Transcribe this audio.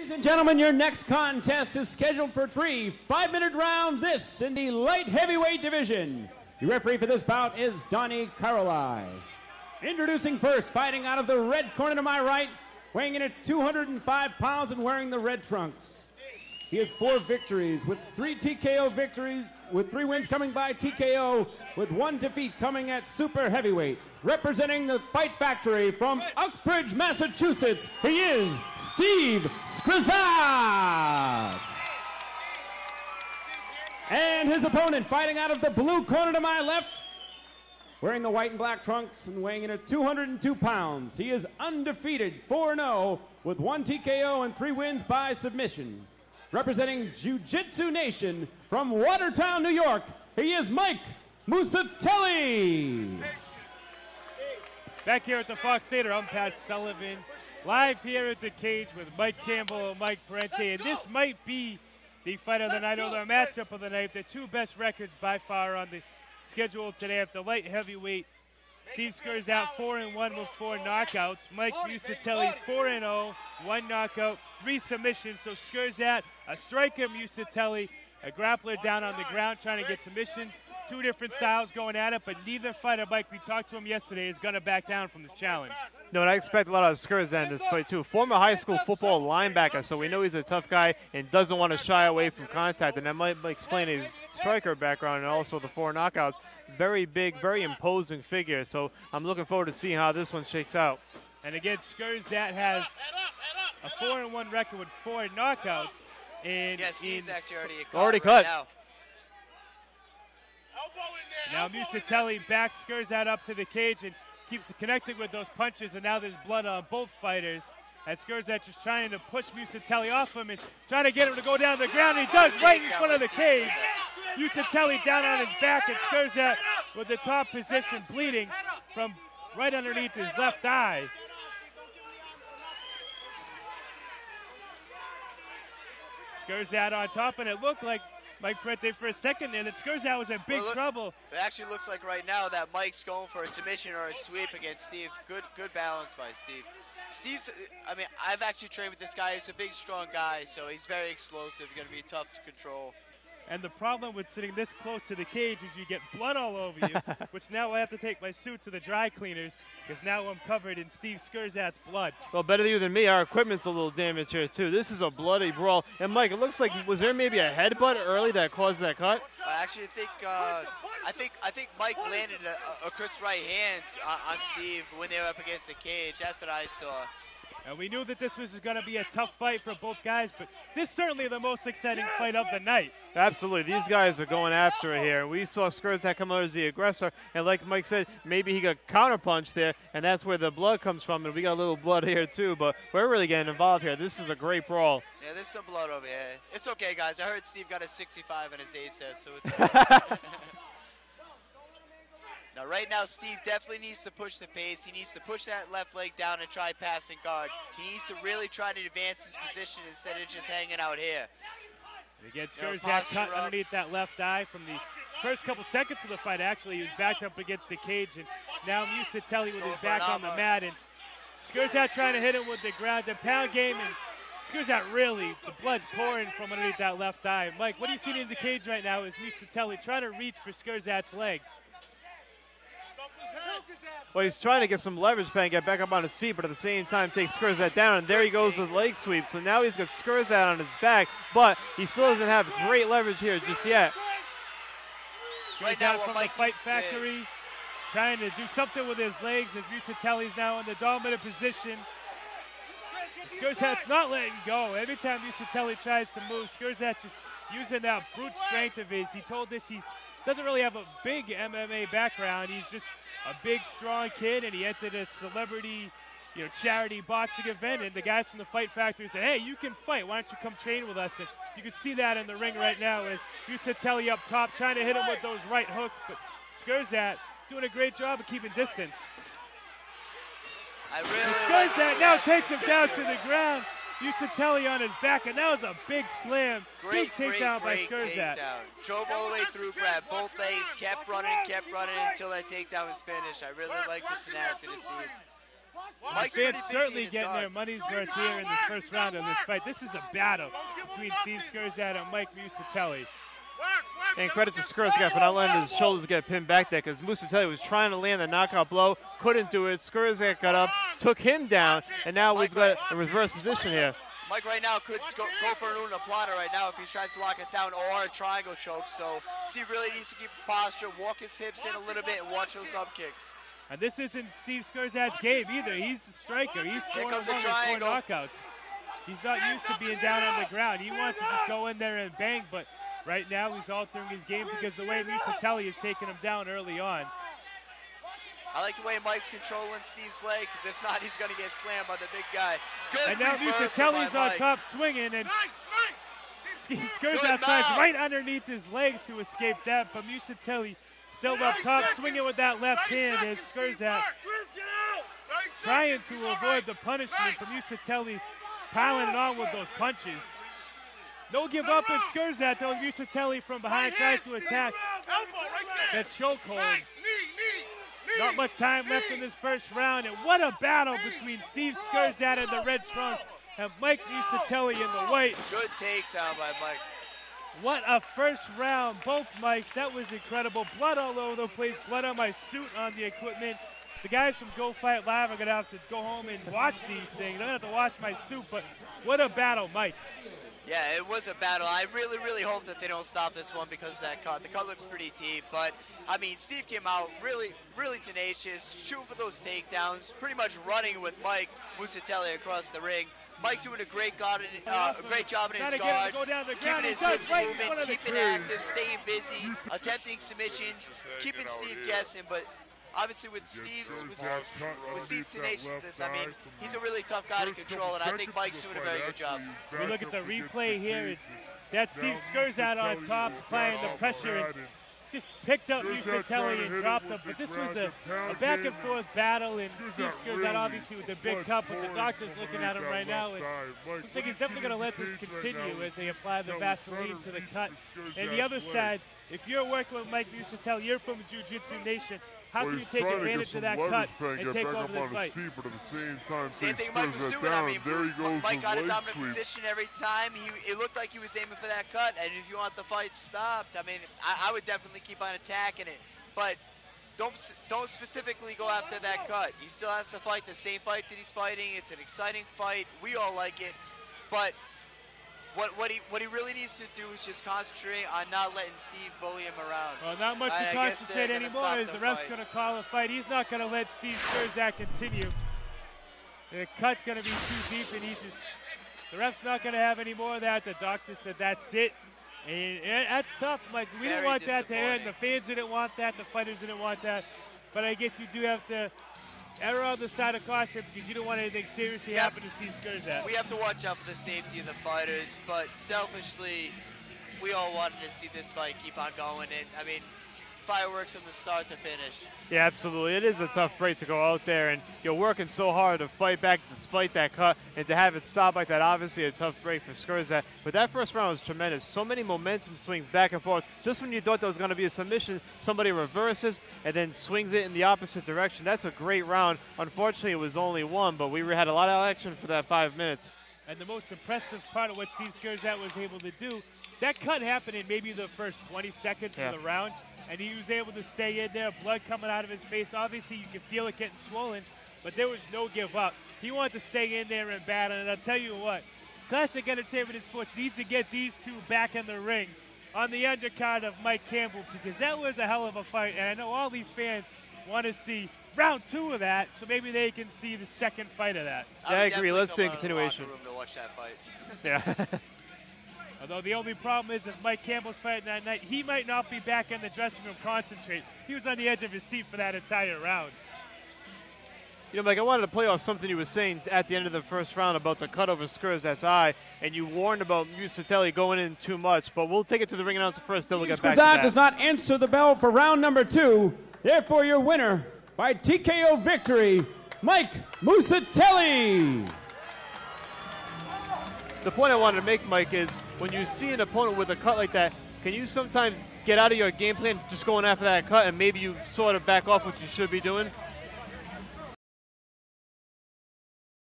Ladies and gentlemen, your next contest is scheduled for 3 5-minute rounds, this in the light heavyweight division. The referee for this bout is Donnie Caroli. Introducing first, fighting out of the red corner to my right, weighing in at 205 pounds and wearing the red trunks. He has 4 victories, with 3 TKO victories, with 3 wins coming by TKO, with 1 defeat coming at super heavyweight. Representing the Fight Factory from Uxbridge, Massachusetts, he is Steve Skrzat. And his opponent, fighting out of the blue corner to my left, wearing the white and black trunks and weighing in at 202 pounds. He is undefeated, 4-0, with 1 TKO and 3 wins by submission. Representing Jiu-Jitsu Nation from Watertown, New York, he is Mike Mucitelli. Back here at the Fox Theater, I'm Pat Sullivan, live here at the cage with Mike Campbell and Mike Parente, and this might be the fight of the night, or the matchup of the night. The 2 best records by far on the schedule today at the light heavyweight. Steve Skrzat 4-1 with 4 knockouts. Mike Mucitelli 4-0, 1 knockout, 3 submissions. So Skrzat, a striker, Mucitelli, a grappler down on the ground trying to get submissions. 2 different styles going at it, but neither fighter, Mike, we talked to him yesterday, is going to back down from this challenge. No, and I expect a lot of Skrzat in this fight, too. Former high school football linebacker, so we know he's a tough guy and doesn't want to shy away from contact, and that might explain his striker background and also the 4 knockouts. Very big, very imposing figure, so I'm looking forward to seeing how this one shakes out. And again, Skrzat has a 4-1 record with 4 knockouts. And yes, he's actually already cut. Now Mucitelli backs Skrzat up to the cage and keeps connecting with those punches, and now there's blood on both fighters. As Skrzat just trying to push Mucitelli off him and trying to get him to go down the ground. He does right in front of the cage. Mucitelli down on his back, and Skrzat with the top position, bleeding from right underneath his left eye. Skrzat on top, and it looked like Mike Parente for a second there that Skrzat was in big trouble. It actually looks like right now that Mike's going for a submission or a sweep against Steve. Good balance by Steve. Steve's, I mean, I've actually trained with this guy. He's a big, strong guy, so he's very explosive, going to be tough to control. And the problem with sitting this close to the cage is you get blood all over you, which now I have to take my suit to the dry cleaners because now I'm covered in Steve Skrzat's blood. Well, better you than me. Our equipment's a little damaged here, too. This is a bloody brawl. And, Mike, it looks like, was there maybe a headbutt early that caused that cut? I actually think Mike landed a Chris right hand on Steve when they were up against the cage. That's what I saw. And we knew that this was going to be a tough fight for both guys, but this is certainly the most exciting fight of the night. Absolutely. These guys are going after it here. We saw Skrzat come out as the aggressor, and like Mike said, maybe he got counterpunched there, and that's where the blood comes from, and we got a little blood here too, but we're really getting involved here. This is a great brawl. Yeah, there's some blood over here. It's okay, guys. I heard Steve got a 65 in his age test, so it's okay. Now, right now, Steve definitely needs to push the pace. He needs to push that left leg down and try passing guard. He needs to really try to advance his position instead of just hanging out here. Again, Skrzat cut underneath that left eye from the first couple seconds of the fight. Actually, he was backed up against the cage, and now Mucitelli with his back on the mat. And Skrzat trying to hit him with the ground and pound game, and Skrzat really, the blood's pouring from underneath that left eye. Mike, what do you see in the cage right now is Mucitelli trying to reach for Skrzat's leg. Well, he's trying to get some leverage and get back up on his feet, but at the same time take Skrzat down, and there he goes with leg sweep. So now he's got Skrzat on his back, but he still doesn't have great leverage here just yet. Skrzat from the Fight Factory trying to do something with his legs as Mucitelli's now in the dominant position. Skrzat's not letting go. Every time Mucitelli tries to move, Skrzat just using that brute strength of his. He told us he doesn't really have a big MMA background. He's just a big, strong kid, and he entered a celebrity, charity boxing event, and the guys from the Fight Factory said, hey, you can fight. Why don't you come train with us? And you can see that in the ring right now as Mucitelli up top trying to hit him with those right hooks, but Skrzat doing a great job of keeping distance. Skrzat now takes him down to the ground. Mucitelli on his back, and that was a big slam. Big takedown by Skrzat. Drove all the way through, grabbed both legs, kept running until that takedown was finished. I really liked the tenacity of Steve. Mike's Fans pretty busy certainly in his getting guard. their money's worth here in this first round of this fight. This is a battle between Steve Skrzat and Mike Mucitelli. And credit to Skrzat for not letting his shoulders get pinned back there, because Mucitelli was trying to land the knockout blow, couldn't do it. Skrzat got up, took him down, and now we've got a reverse position here. Mike right now could go for an una plata right now if he tries to lock it down, or a triangle choke. So Steve really needs to keep posture, walk his hips in a little bit, and watch those up kicks. And this isn't Steve Skrzat's game either. He's the striker. He's 4-1 with 4 knockouts. He's not used to being down on the ground. He wants to just go in there and bang, but right now he's altering his game because the way Mucitelli is taking him down early on. I like the way Mike's controlling Steve's leg, because if not, he's going to get slammed by the big guy. Good and now reversal by Mucitelli's on Mike. top swinging, and Steve Skrzat tries right underneath his legs to escape that, but Mucitelli still up top, swinging with that left hand as Skrzat trying to avoid the punishment, but Mucitelli's piling it on with those punches. No give up in Skrzat, though. Mucitelli from behind tries to attack that chokehold. Not much time left in this first round, and what a battle between Steve Skrzat in the red trunks and Mike Mucitelli in the white. Good takedown by Mike. What a first round, both Mikes. That was incredible. Blood all over the place, blood on my suit, on the equipment. The guys from Go Fight Live are going to have to go home and watch these things. I'm going to have to wash my suit, but what a battle, Mike. Yeah, it was a battle. I really, really hope that they don't stop this one because of that cut. The cut looks pretty deep, but, I mean, Steve came out really, really tenacious, shooting for those takedowns, pretty much running with Mike Mucitelli across the ring. Mike doing a great job in his guard, keeping his hips moving, keeping active, staying busy, attempting submissions, keeping Steve guessing, but obviously with Steve's tenaciousness, I mean, he's a really tough guy to control, and I think Mike's doing a very good job. We look at the replay here, and that's Steve Skrzat on top, applying the pressure, and just picked up Mucitelli and dropped him. But this was a back and forth battle, and Steve Skrzat obviously with the big cup, but the doctor's looking at him right now, and looks like he's definitely going to let this continue as they apply the Vaseline to the cut. And the other side, if you're working with Mike Mucitelli, you're from Jiu-Jitsu Nation, how can you take advantage of that cut and take over this fight? Same thing Mike was doing. I mean, Mike got a dominant position every time. It looked like he was aiming for that cut, and if you want the fight stopped, I mean, I would definitely keep on attacking it. But don't specifically go after that cut. He still has to fight the same fight that he's fighting. It's an exciting fight. We all like it. But what he really needs to do is just concentrate on not letting Steve bully him around. Well, not much to concentrate anymore as the ref's going to call a fight. He's not going to let Steve Skrzat continue. The cut's going to be too deep, and the ref's not going to have any more of that. The doctor said that's it. And that's tough, Mike. We didn't want that to end. The fans didn't want that. The fighters didn't want that. But I guess you do have to err on the side of caution because you don't want anything seriously happen to Steve Skrzat. We have to watch out for the safety of the fighters, but selfishly, we all wanted to see this fight keep on going. And I mean, fireworks from the start to finish. Yeah, absolutely. It is a tough break to go out there, and you're working so hard to fight back despite that cut, and to have it stop like that, obviously a tough break for Skrzat. But that first round was tremendous. So many momentum swings back and forth. Just when you thought there was going to be a submission, somebody reverses and then swings it in the opposite direction. That's a great round. Unfortunately, it was only one, but we had a lot of action for that 5 minutes. And the most impressive part of what Steve Skrzat was able to do, that cut happened in maybe the first 20 seconds of the round. And he was able to stay in there, blood coming out of his face. Obviously, you can feel it getting swollen, but there was no give up. He wanted to stay in there and battle, and I'll tell you what, Classic Entertainment and Sports needs to get these two back in the ring on the undercard of Mike Campbell, because that was a hell of a fight, and I know all these fans want to see round 2 of that, so maybe they can see the second fight of that. Yeah, I agree. Let's see a continuation. To watch that fight. Yeah. Although the only problem is if Mike Campbell's fighting that night, he might not be back in the dressing room concentrate. He was on the edge of his seat for that entire round. You know, Mike, I wanted to play off something you were saying at the end of the first round about the cut over Skrzat's eye, and you warned about Mucitelli going in too much, but we'll take it to the ring announcer first, then we'll get back to that. Skrzat does not answer the bell for round number 2. Therefore, your winner by TKO victory, Mike Mucitelli. The point I wanted to make, Mike, is when you see an opponent with a cut like that, can you sometimes get out of your game plan just going after that cut and maybe you sort of back off what you should be doing?